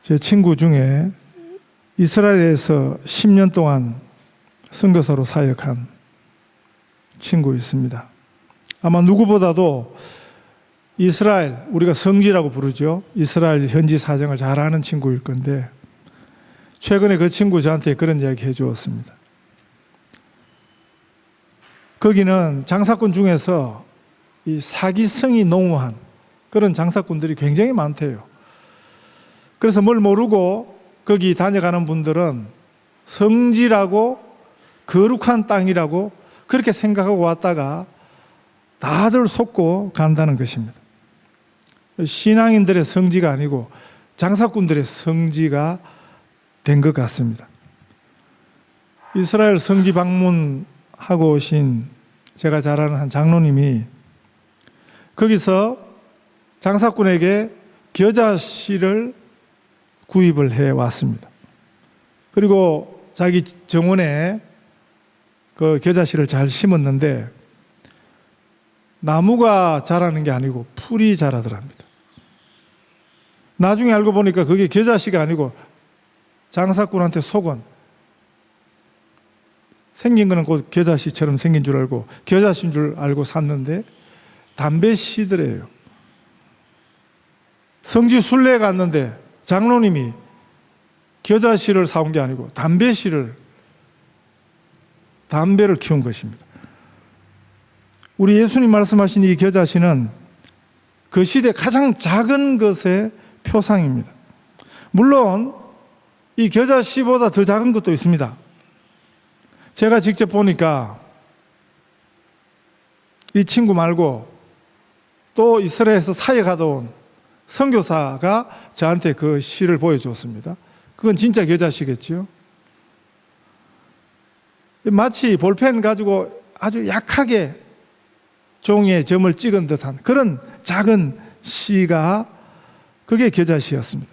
제 친구 중에 이스라엘에서 10년 동안 선교사로 사역한 친구 있습니다. 아마 누구보다도 이스라엘, 우리가 성지라고 부르죠. 이스라엘 현지 사정을 잘 아는 친구일 건데 최근에 그 친구 저한테 그런 이야기 해주었습니다. 거기는 장사꾼 중에서 이 사기성이 농후한 그런 장사꾼들이 굉장히 많대요. 그래서 뭘 모르고 거기 다녀가는 분들은 성지라고 거룩한 땅이라고 그렇게 생각하고 왔다가 다들 속고 간다는 것입니다. 신앙인들의 성지가 아니고 장사꾼들의 성지가 된 것 같습니다. 이스라엘 성지 방문하고 오신 제가 잘 아는 한 장로님이 거기서 장사꾼에게 겨자씨를 구입을 해 왔습니다. 그리고 자기 정원에 그 겨자씨를 잘 심었는데 나무가 자라는 게 아니고 풀이 자라더랍니다. 나중에 알고 보니까 그게 겨자씨가 아니고 장사꾼한테 속은 생긴 거는 곧 겨자씨처럼 생긴 줄 알고 겨자씨인 줄 알고 샀는데 담배씨더래요. 성지 순례에 갔는데 장로님이 겨자씨를 사온 게 아니고 담배를 키운 것입니다. 우리 예수님 말씀하신 이 겨자씨는 그 시대 가장 작은 것의 표상입니다. 물론 이 겨자씨보다 더 작은 것도 있습니다. 제가 직접 보니까 이 친구 말고 또 이스라엘에서 사역하다 온 선교사가 저한테 그 시를 보여주었습니다. 그건 진짜 겨자씨겠죠. 마치 볼펜 가지고 아주 약하게 종이에 점을 찍은 듯한 그런 작은 씨가 그게 겨자씨였습니다.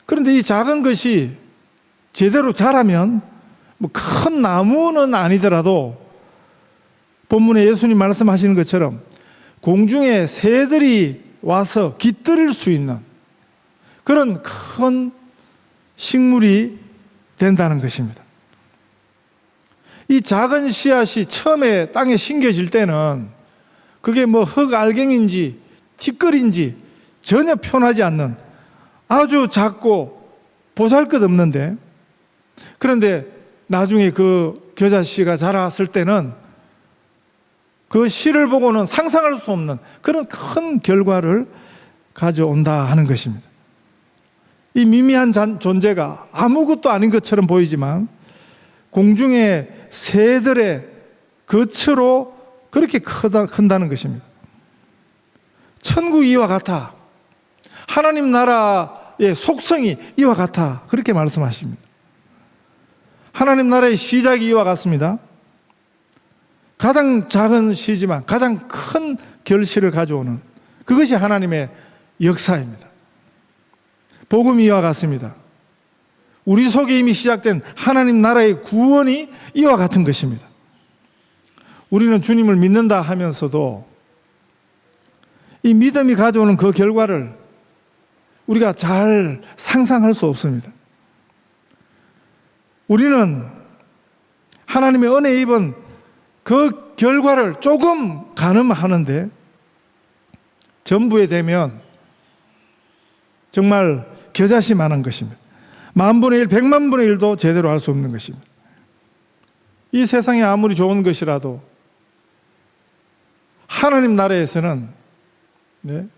그런데 이 작은 것이 제대로 자라면 뭐 큰 나무는 아니더라도 본문에 예수님 말씀하시는 것처럼 공중에 새들이 와서 깃들일 수 있는 그런 큰 식물이 된다는 것입니다. 이 작은 씨앗이 처음에 땅에 심겨질 때는 그게 뭐 흙알갱인지 티끌인지 전혀 표현하지 않는 아주 작고 보잘것없는데 그런데 나중에 그 겨자씨가 자랐을 때는 그 씨를 보고는 상상할 수 없는 그런 큰 결과를 가져온다 하는 것입니다. 이 미미한 존재가 아무것도 아닌 것처럼 보이지만 공중의 새들의 겉으로 그렇게 큰다는 것입니다. 천국이 이와 같아. 하나님 나라의 속성이 이와 같아. 그렇게 말씀하십니다. 하나님 나라의 시작이 이와 같습니다. 가장 작은 시지만 가장 큰 결실을 가져오는 그것이 하나님의 역사입니다. 복음이 이와 같습니다. 우리 속에 이미 시작된 하나님 나라의 구원이 이와 같은 것입니다. 우리는 주님을 믿는다 하면서도 이 믿음이 가져오는 그 결과를 우리가 잘 상상할 수 없습니다. 우리는 하나님의 은혜에 입은 그 결과를 조금 가늠하는데 전부에 되면 정말 겨자씨만한 것입니다. 10,000분의 1, 1,000,000분의 1도 제대로 할 수 없는 것입니다. 이 세상에 아무리 좋은 것이라도 하나님 나라에서는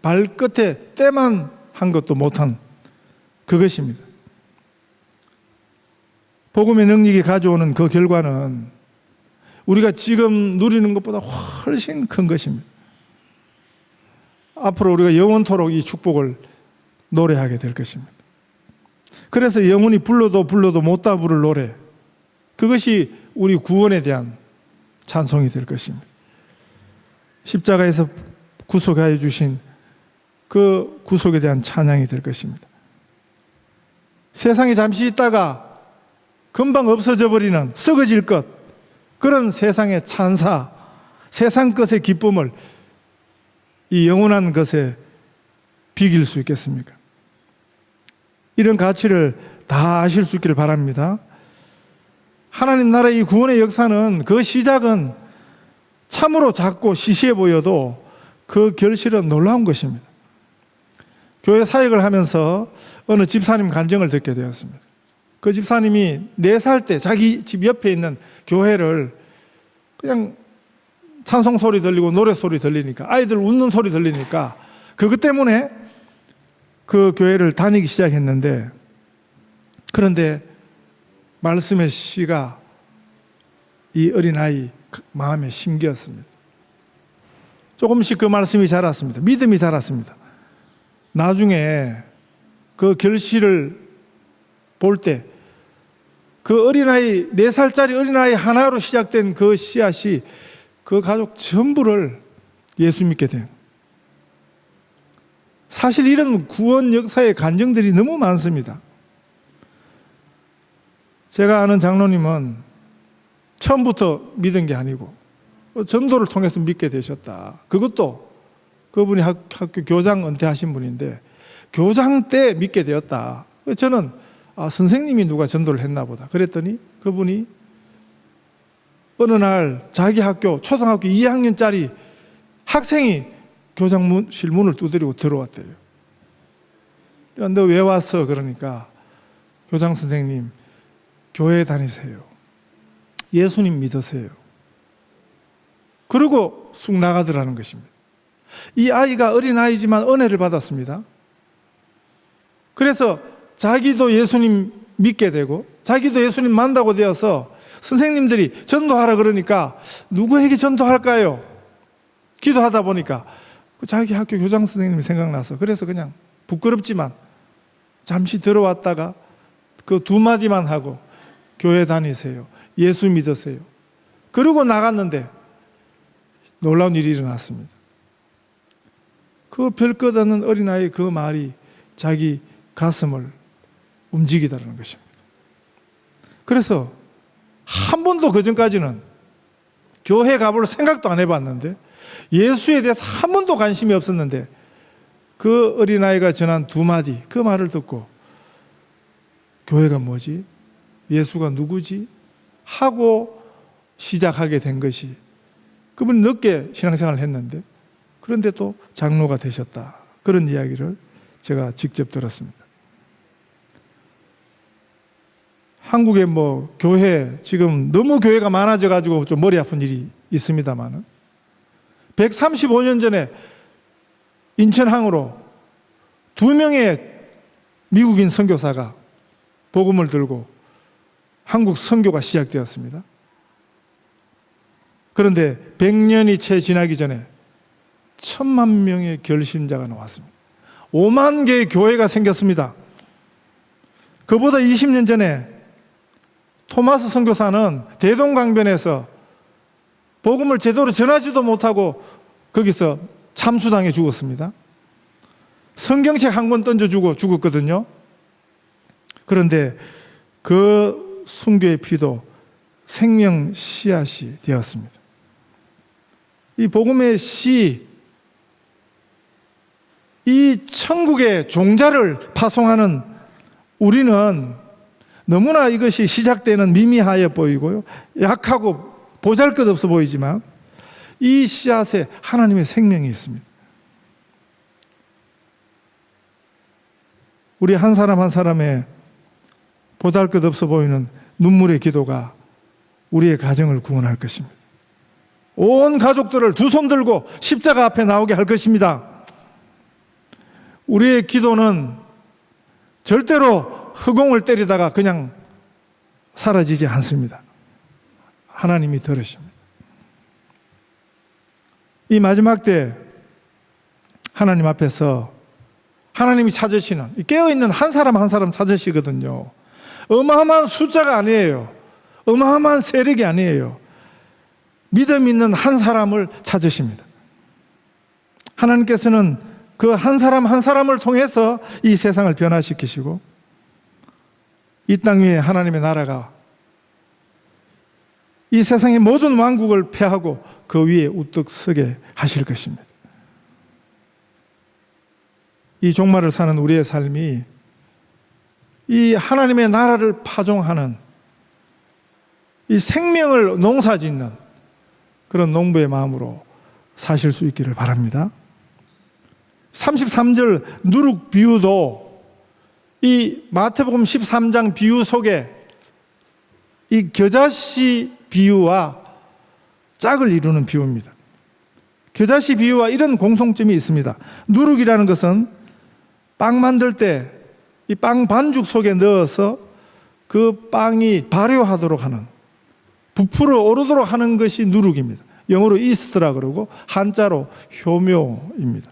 발끝에 때만 한 것도 못한 그것입니다. 복음의 능력이 가져오는 그 결과는 우리가 지금 누리는 것보다 훨씬 큰 것입니다. 앞으로 우리가 영원토록 이 축복을 노래하게 될 것입니다. 그래서 영혼이 불러도 못다 부를 노래, 그것이 우리 구원에 대한 찬송이 될 것입니다. 십자가에서 구속하여 주신 그 구속에 대한 찬양이 될 것입니다. 세상에 잠시 있다가 금방 없어져 버리는 썩어질 것, 그런 세상의 찬사, 세상 것의 기쁨을 이 영원한 것에 비길 수 있겠습니까? 이런 가치를 다 아실 수 있기를 바랍니다. 하나님 나라의 이 구원의 역사는 그 시작은 참으로 작고 시시해 보여도 그 결실은 놀라운 것입니다. 교회 사역을 하면서 어느 집사님 간증을 듣게 되었습니다. 그 집사님이 4살 때 자기 집 옆에 있는 교회를 그냥 찬송 소리 들리고 노래 소리 들리니까, 아이들 웃는 소리 들리니까 그것 때문에 그 교회를 다니기 시작했는데, 그런데 말씀의 씨가 이 어린아이 마음에 심기었습니다. 조금씩 그 말씀이 자랐습니다. 믿음이 자랐습니다. 나중에 그 결실을 볼 때 그 어린아이, 4살짜리 어린아이 하나로 시작된 그 씨앗이 그 가족 전부를 예수 믿게 된, 사실 이런 구원 역사의 간증들이 너무 많습니다. 제가 아는 장로님은 처음부터 믿은 게 아니고 전도를 통해서 믿게 되셨다. 그것도 그분이 학교 교장 은퇴하신 분인데 교장 때 믿게 되었다. 저는 선생님이 누가 전도를 했나 보다 그랬더니 그분이 어느 날 자기 학교 초등학교 2학년짜리 학생이 교장실 문을 두드리고 들어왔대요. 너 왜 왔어? 그러니까 교장 선생님, 교회 다니세요. 예수님 믿으세요. 그러고 쑥 나가더라는 것입니다. 이 아이가 어린아이지만 은혜를 받았습니다. 그래서 자기도 예수님 믿게 되고 자기도 예수님 만나고 되어서 선생님들이 전도하라 그러니까 누구에게 전도할까요? 기도하다 보니까 자기 학교 교장 선생님이 생각나서, 그래서 그냥 부끄럽지만 잠시 들어왔다가 그 2마디만 하고 교회 다니세요. 예수 믿으세요. 그러고 나갔는데 놀라운 일이 일어났습니다. 그 별것 없는 어린아이 그 말이 자기 가슴을 움직이다라는 것입니다. 그래서 한 번도 그전까지는 교회 가볼 생각도 안 해봤는데, 예수에 대해서 한 번도 관심이 없었는데 그 어린아이가 전한 2마디 그 말을 듣고 교회가 뭐지? 예수가 누구지? 하고 시작하게 된 것이, 그분이 늦게 신앙생활을 했는데 그런데 또 장로가 되셨다. 그런 이야기를 제가 직접 들었습니다. 한국에 교회 지금 너무 교회가 많아져 가지고 좀 머리 아픈 일이 있습니다만은 135년 전에 인천항으로 2명의 미국인 선교사가 복음을 들고 한국 선교가 시작되었습니다. 그런데 100년이 채 지나기 전에 1000만 명의 결신자가 나왔습니다. 5만 개의 교회가 생겼습니다. 그보다 20년 전에 토마스 선교사는 대동강변에서 복음을 제대로 전하지도 못하고 거기서 참수당해 죽었습니다. 성경책 한 권 던져주고 죽었거든요. 그런데 그 순교의 피도 생명 씨앗이 되었습니다. 이 복음의 씨, 이 천국의 종자를 파송하는 우리는 너무나 이것이 시작되는 미미하여 보이고요, 약하고 보잘것없어 보이지만 이 씨앗에 하나님의 생명이 있습니다. 우리 한 사람 한 사람의 보잘것없어 보이는 눈물의 기도가 우리의 가정을 구원할 것입니다. 온 가족들을 2손 들고 십자가 앞에 나오게 할 것입니다. 우리의 기도는 절대로 허공을 때리다가 그냥 사라지지 않습니다. 하나님이 들으십니다. 이 마지막 때 하나님 앞에서 하나님이 찾으시는, 깨어있는 한 사람 한 사람 찾으시거든요. 어마어마한 숫자가 아니에요. 어마어마한 세력이 아니에요. 믿음 있는 한 사람을 찾으십니다. 하나님께서는 그 한 사람 한 사람을 통해서 이 세상을 변화시키시고 이 땅 위에 하나님의 나라가 이 세상의 모든 왕국을 패하고 그 위에 우뚝 서게 하실 것입니다. 이 종말을 사는 우리의 삶이 이 하나님의 나라를 파종하는 이 생명을 농사짓는 그런 농부의 마음으로 사실 수 있기를 바랍니다. 33절 누룩 비유도 이 마태복음 13장 비유 속에 이 겨자씨 비유와 짝을 이루는 비유입니다. 겨자씨 비유와 이런 공통점이 있습니다. 누룩이라는 것은 빵 만들 때 이 빵 반죽 속에 넣어서 그 빵이 발효하도록 하는, 부풀어 오르도록 하는 것이 누룩입니다. 영어로 이스트라 그러고 한자로 효묘입니다.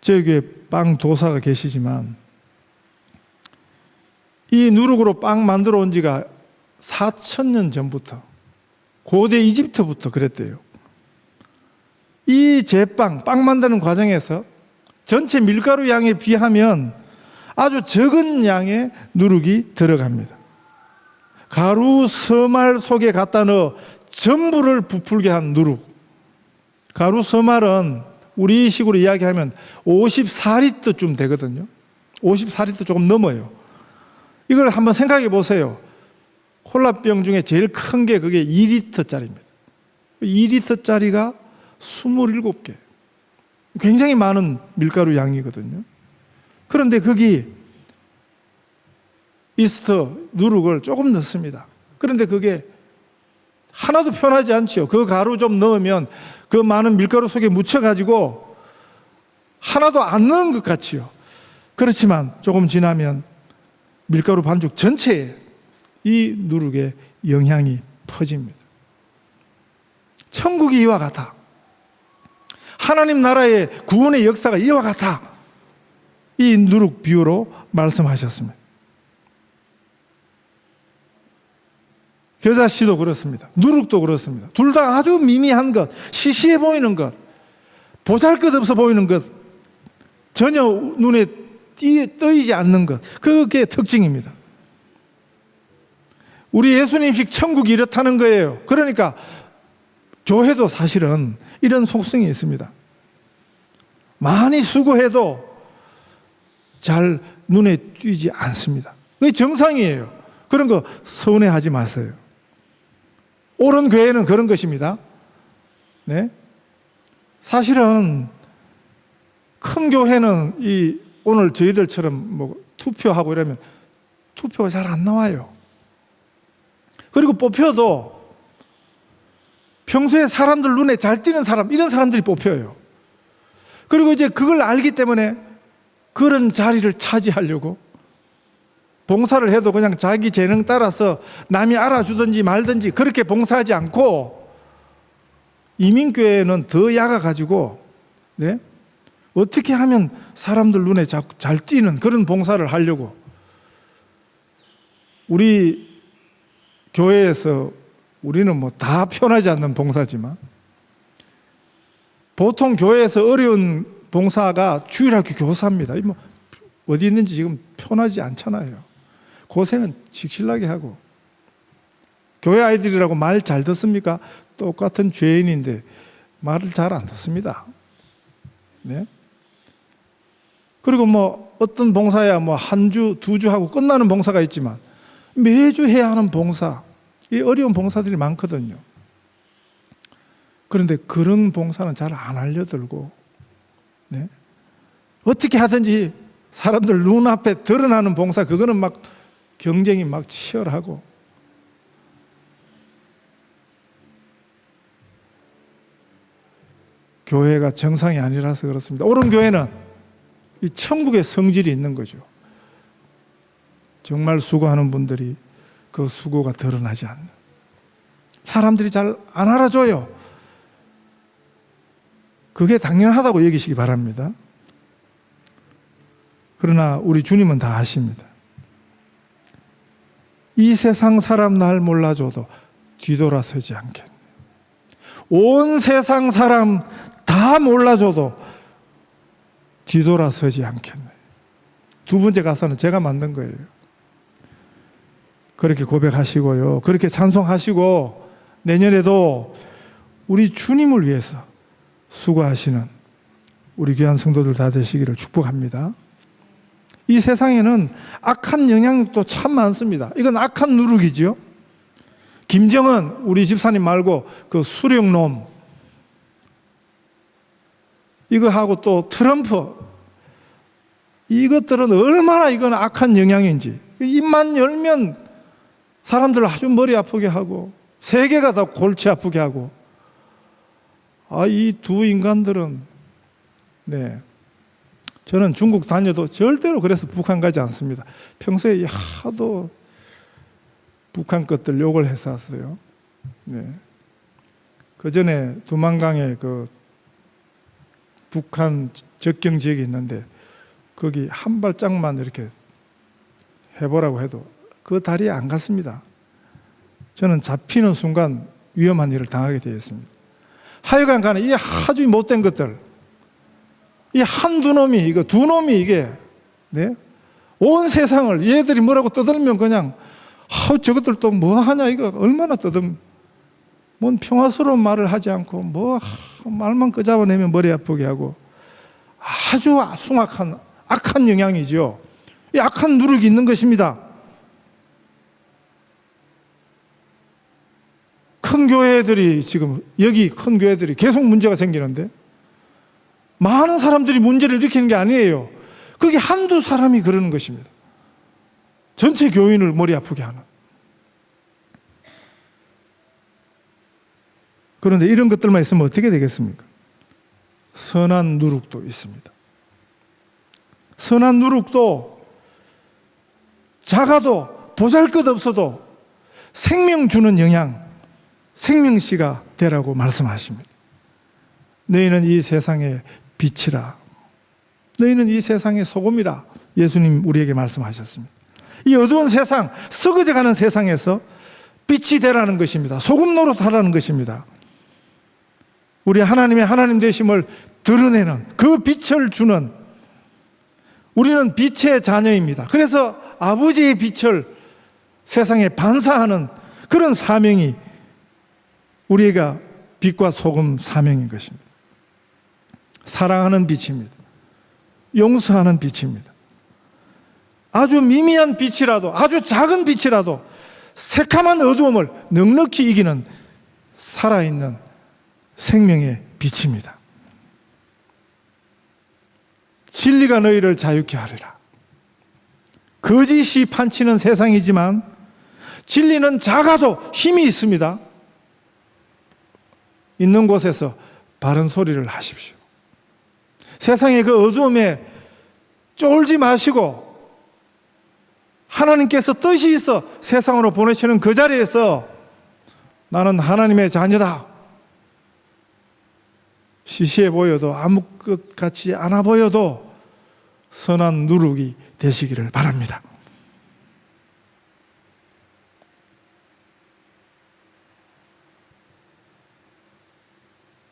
저희 교회 빵 도사가 계시지만 이 누룩으로 빵 만들어 온 지가 4,000년 전부터, 고대 이집트부터 그랬대요. 이 제빵, 빵 만드는 과정에서 전체 밀가루 양에 비하면 아주 적은 양의 누룩이 들어갑니다. 가루 서말 속에 갖다 넣어 전부를 부풀게 한 누룩. 가루 서말은 우리식으로 이야기하면 54리터쯤 되거든요. 54리터 조금 넘어요. 이걸 한번 생각해 보세요. 콜라병 중에 제일 큰 게 그게 2리터짜리입니다. 2리터짜리가 27개. 굉장히 많은 밀가루 양이거든요. 그런데 거기 이스터, 누룩을 조금 넣습니다. 그런데 그게 하나도 편하지 않죠. 그 가루 좀 넣으면 그 많은 밀가루 속에 묻혀가지고 하나도 안 넣은 것 같지요. 그렇지만 조금 지나면 밀가루 반죽 전체에 이 누룩의 영향이 퍼집니다. 천국이 이와 같아. 하나님 나라의 구원의 역사가 이와 같아. 이 누룩 비유로 말씀하셨습니다. 겨자씨도 그렇습니다. 누룩도 그렇습니다. 둘 다 아주 미미한 것, 시시해 보이는 것, 보잘것없어 보이는 것, 전혀 눈에 띄지 않는 것, 그게 특징입니다. 우리 예수님식 천국이 이렇다는 거예요. 그러니까 교회도 사실은 이런 속성이 있습니다. 많이 수고해도 잘 눈에 띄지 않습니다. 그게 정상이에요. 그런 거 서운해하지 마세요. 옳은 교회는 그런 것입니다. 네? 사실은 큰 교회는 오늘 저희들처럼 뭐 투표하고 이러면 투표가 잘 안 나와요. 그리고 뽑혀도 평소에 사람들 눈에 잘 띄는 사람, 이런 사람들이 뽑혀요. 그리고 이제 그걸 알기 때문에 그런 자리를 차지하려고 봉사를 해도 그냥 자기 재능 따라서 남이 알아주든지 말든지 그렇게 봉사하지 않고, 이민교회는 더 약아가지고, 네? 어떻게 하면 사람들 눈에 잘 띄는 그런 봉사를 하려고. 우리 교회에서 우리는 뭐 다 편하지 않는 봉사지만, 보통 교회에서 어려운 봉사가 주일학교 교사입니다. 뭐 어디 있는지 지금 편하지 않잖아요. 고생은 직실나게 하고. 교회 아이들이라고 말 잘 듣습니까? 똑같은 죄인인데 말을 잘 안 듣습니다. 네? 그리고 뭐 어떤 봉사야 뭐 한 주, 두 주 하고 끝나는 봉사가 있지만 매주 해야 하는 봉사, 이 어려운 봉사들이 많거든요. 그런데 그런 봉사는 잘 안 알려들고, 네? 어떻게 하든지 사람들 눈앞에 드러나는 봉사, 그거는 막 경쟁이 막 치열하고. 교회가 정상이 아니라서 그렇습니다. 옳은 교회는 이 천국의 성질이 있는 거죠. 정말 수고하는 분들이 그 수고가 드러나지 않는, 사람들이 잘 안 알아줘요. 그게 당연하다고 여기시기 바랍니다. 그러나 우리 주님은 다 아십니다. 이 세상 사람 날 몰라줘도 뒤돌아서지 않겠네. 온 세상 사람 다 몰라줘도 뒤돌아서지 않겠네. 두 번째 가사는 제가 만든 거예요. 그렇게 고백하시고요, 그렇게 찬송하시고 내년에도 우리 주님을 위해서 수고하시는 우리 귀한 성도들 다 되시기를 축복합니다. 이 세상에는 악한 영향력도 참 많습니다. 이건 악한 누룩이지요. 김정은 우리 집사님 말고 그 수령놈, 이거 하고 또 트럼프, 이것들은 얼마나 이건 악한 영향인지. 입만 열면 사람들 아주 머리 아프게 하고 세계가 다 골치 아프게 하고, 이 두 인간들은, 저는 중국 다녀도 절대로 그래서 북한 가지 않습니다. 평소에 하도 북한 것들 욕을 했었어요. 그 전에 두만강에 그 북한 접경 지역이 있는데 거기 한 발짝만 이렇게 해보라고 해도 그 다리에 안 갔습니다. 저는 잡히는 순간 위험한 일을 당하게 되어 있습니다. 하여간 간에 이 아주 못된 것들, 이 한두 놈이, 이거 두 놈이 이게, 온 세상을 얘들이 뭐라고 떠들면 그냥, 저것들 또 뭐 하냐, 이거 얼마나 뭔 평화스러운 말을 하지 않고, 말만 끄잡아내면 머리 아프게 하고, 아주 숭악한, 악한 영향이죠. 이 악한 누룩이 있는 것입니다. 큰 교회들이 지금, 여기 큰 교회들이 계속 문제가 생기는데, 많은 사람들이 문제를 일으키는 게 아니에요. 그게 한두 사람이 그러는 것입니다. 전체 교인을 머리 아프게 하는. 그런데 이런 것들만 있으면 어떻게 되겠습니까? 선한 누룩도 있습니다. 선한 누룩도 작아도 보잘것없어도 생명 주는 영향, 생명씨가 되라고 말씀하십니다. 너희는 이 세상의 빛이라, 너희는 이 세상의 소금이라 예수님 우리에게 말씀하셨습니다. 이 어두운 세상, 썩어져가는 세상에서 빛이 되라는 것입니다. 소금 노릇하라는 것입니다. 우리 하나님의 하나님 되심을 드러내는, 그 빛을 주는, 우리는 빛의 자녀입니다. 그래서 아버지의 빛을 세상에 반사하는 그런 사명이 우리가 빛과 소금 사명인 것입니다. 사랑하는 빛입니다. 용서하는 빛입니다. 아주 미미한 빛이라도, 아주 작은 빛이라도 새카만 어두움을 넉넉히 이기는 살아있는 생명의 빛입니다. 진리가 너희를 자유케 하리라. 거짓이 판치는 세상이지만 진리는 작아도 힘이 있습니다. 있는 곳에서 바른 소리를 하십시오. 세상의 그 어두움에 쫄지 마시고 하나님께서 뜻이 있어 세상으로 보내시는 그 자리에서 나는 하나님의 자녀다, 시시해 보여도 아무 것 같지 않아 보여도 선한 누룩이 되시기를 바랍니다.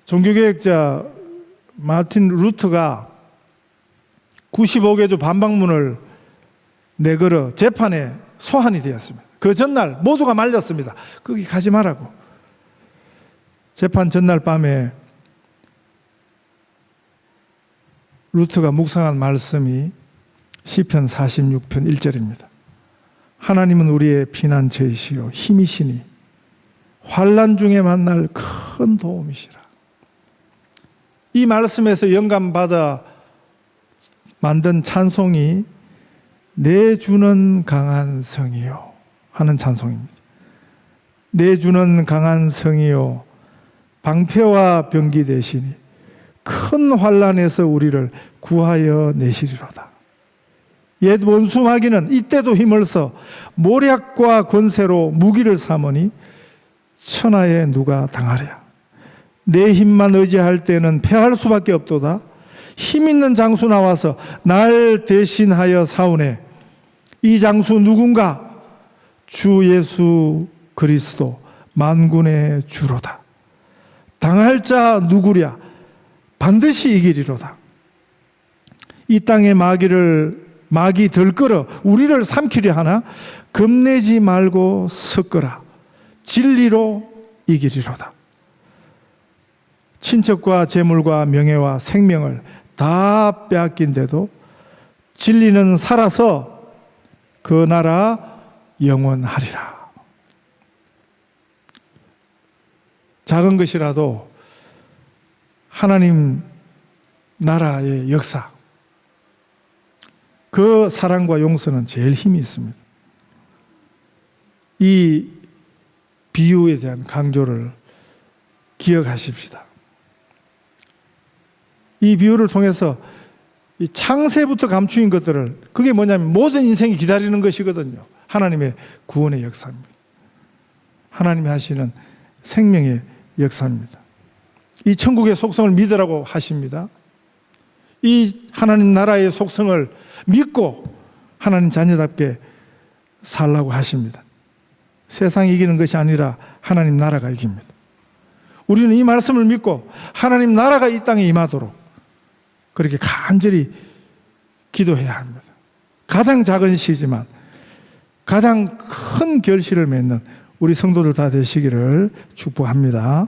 종교개혁자 마틴 루터가 95개조 반박문을 내걸어 재판에 소환이 되었습니다. 그 전날 모두가 말렸습니다. 거기 가지 말라고. 재판 전날 밤에 루터가 묵상한 말씀이 시편 46편 1절입니다. 하나님은 우리의 피난처이시요 힘이시니 환난 중에 만날 큰 도움이시라. 이 말씀에서 영감받아 만든 찬송이 내 주는 강한 성이요 하는 찬송입니다. 내 주는 강한 성이요 방패와 병기 되시니 큰 환난에서 우리를 구하여 내시리로다. 옛 원수 마귀는 이때도 힘을 써 모략과 권세로 무기를 삼으니 천하에 누가 당하랴. 내 힘만 의지할 때는 패할 수밖에 없도다. 힘 있는 장수 나와서 날 대신하여 사오네. 이 장수 누군가? 주 예수 그리스도 만군의 주로다. 당할 자 누구랴? 반드시 이기리로다. 이 땅의 마귀 들끓어 우리를 삼키려 하나 겁내지 말고 섞어라. 진리로 이기리로다. 친척과 재물과 명예와 생명을 다 빼앗긴데도 진리는 살아서 그 나라 영원하리라. 작은 것이라도 하나님 나라의 역사, 그 사랑과 용서는 제일 힘이 있습니다. 이 비유에 대한 강조를 기억하십시다. 이 비유를 통해서 이 창세부터 감추인 것들을, 그게 뭐냐면 모든 인생이 기다리는 것이거든요. 하나님의 구원의 역사입니다. 하나님이 하시는 생명의 역사입니다. 이 천국의 속성을 믿으라고 하십니다. 이 하나님 나라의 속성을 믿고 하나님 자녀답게 살라고 하십니다. 세상이 이기는 것이 아니라 하나님 나라가 이깁니다. 우리는 이 말씀을 믿고 하나님 나라가 이 땅에 임하도록 그렇게 간절히 기도해야 합니다. 가장 작은 시지만 가장 큰 결실을 맺는 우리 성도들 다 되시기를 축복합니다.